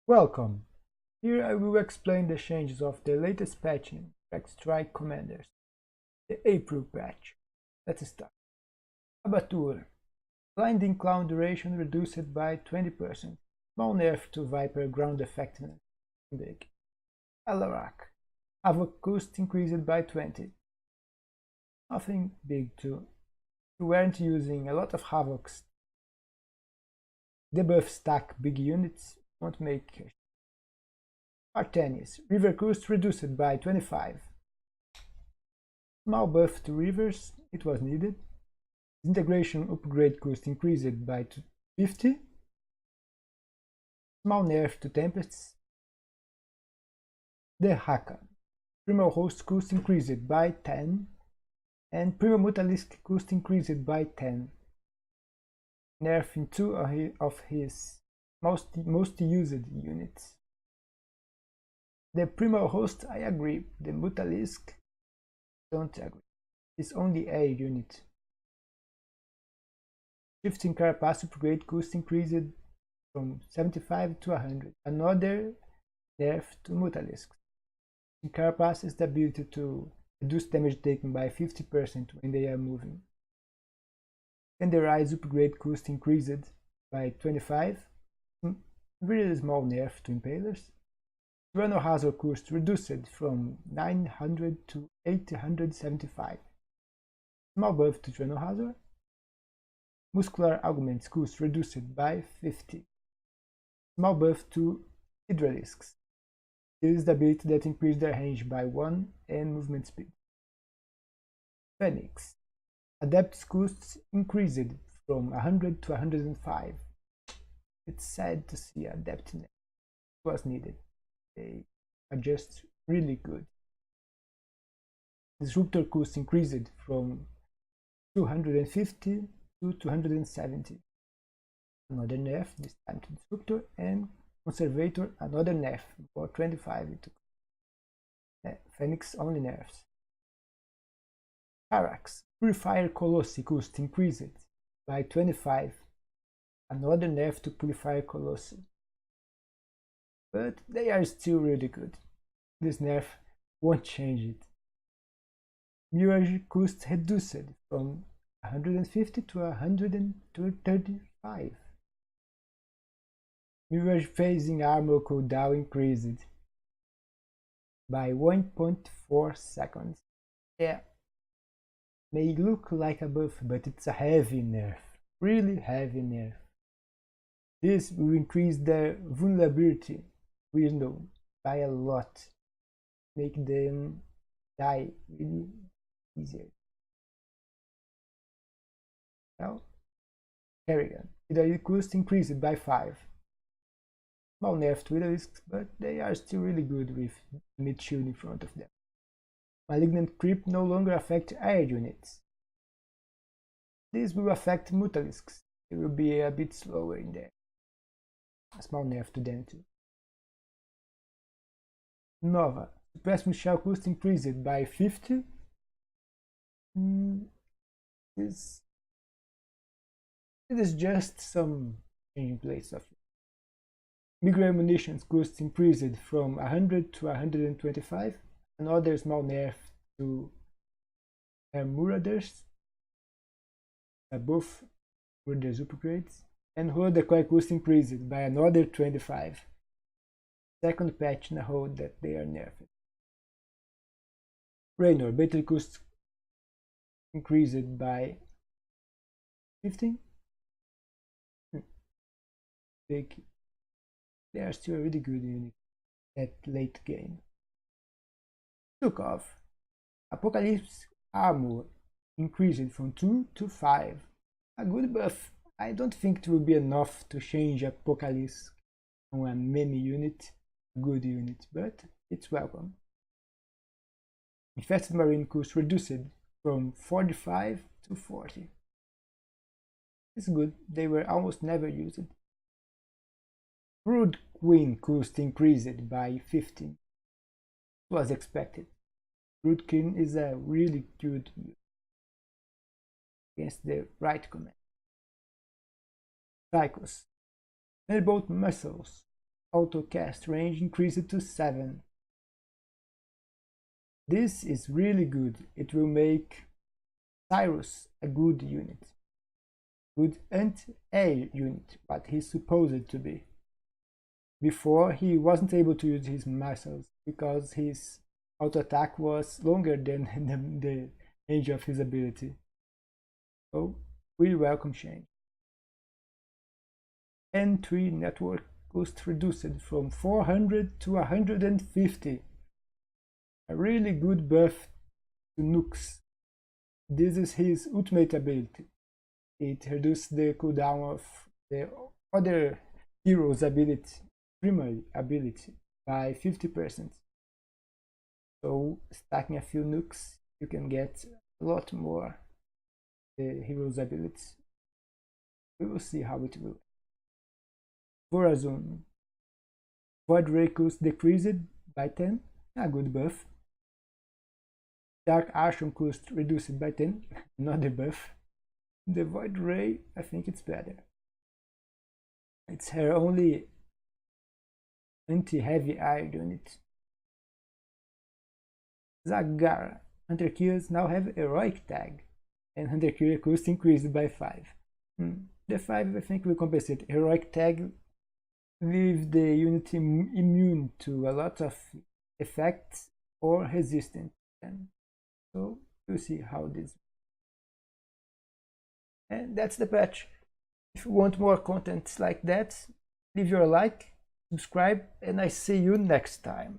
Welcome! Here I will explain the changes of the latest patch in Direct Strike Commanders, the April patch. Let's start. Abattoir. Blinding Clown duration reduced by 20%. Small nerf to Viper ground effectiveness. Big. Alarak. Havoc cost increased by 20. Nothing big too. You weren't using a lot of Havocs. Debuff stack big units won't make Artenis. River cost reduced by 25. Small buff to rivers, it was needed. Integration upgrade cost increased by 50. Small nerf to tempests. The Haka. Primal host cost increased by 10. And Primal Mutalisk cost increased by 10. Nerfing 2 of his most used units. The Primal Host, I agree. The Mutalisk, don't agree. It's only a unit. Shifting Carapace upgrade cost increased from 75 to 100. Another nerf to Mutalisk. In Carapace is the ability to reduce damage taken by 50% when they are moving. And the Rise upgrade cost increased by 25. Really small nerf to Impalers. Tyranno Hazard cost reduced from 900 to 875. Small buff to Tyranno Hazard. Muscular Augments cost reduced by 50. Small buff to Hydralisks. This is the ability that increases their range by 1 and movement speed. Phoenix. Adept costs increased from 100 to 105. It's sad to see Adept nerf. It was needed. They are just really good. Disruptor cost increased from 250 to 270. Another nerf, this time to Disruptor, and Conservator, another nerf for 25. Phoenix only nerfs. Carax. Purifier Colossi cost increased by 25. Another nerf to Purifier Colossi. But they are still really good. This nerf won't change it. Mirage cost reduced from 150 to 135. Mirage phasing armor cooldown increased by 1.4 seconds. Yeah, may look like a buff, but it's a heavy nerf. Really heavy nerf. This will increase their vulnerability window by a lot, make them die really easier. Well, Kerrigan. The cost increased by 5. Small nerf to risks, but they are still really good with mid shield in front of them. Malignant Creep no longer affect air units. This will affect Mutalisks. They will be a bit slower in there. A small nerf to them too. Nova. Suppress Michelle cost increased by 50. This is just some changing place of it. Micro Munitions cost increased from 100 to 125. Another small nerf to Marauders. Both Marauders upgrades. And Hold Decoy cost increased by another 25. Second patch in a row that they are nerfed. Raynor battery cost increased by 15. They are still a really good unit at late game. Tukov. Apocalypse armor increased from 2 to 5. A good buff. I don't think it will be enough to change Apocalypse on a meme unit, good unit, but it's welcome. Infested Marine cost reduced from 45 to 40. It's good, they were almost never used. Brood Queen cost increased by 15. It was expected. Brood Queen is a really good unit against the right command. Psychos. Thunderbolt Muscles auto cast range increased to 7. This is really good. It will make Cyrus a good unit. Good anti-air unit, what he's supposed to be. Before, he wasn't able to use his missiles because his auto attack was longer than the range of his ability. So, we welcome change. N3 network cost reduced from 400 to 150. A really good buff to nukes. This is his ultimate ability. It reduces the cooldown of the other hero's ability, primary ability, by 50%. So stacking a few nukes, you can get a lot more the hero's abilities. We will see how it will. Vorazun. Void Ray cost decreased by 10, a good buff. Dark Archon cost reduced by 10, not a buff. The Void Ray, I think it's better. It's her only anti-heavy iron unit. Zagara. Hunter Killers now have heroic tag, and Hunter Killer cost increased by 5. The 5 I think will compensate. Heroic tag leave the unit immune to a lot of effects or resistant. So we'll see how this. And that's the patch. If you want more content like that, leave your like, subscribe, and I see you next time.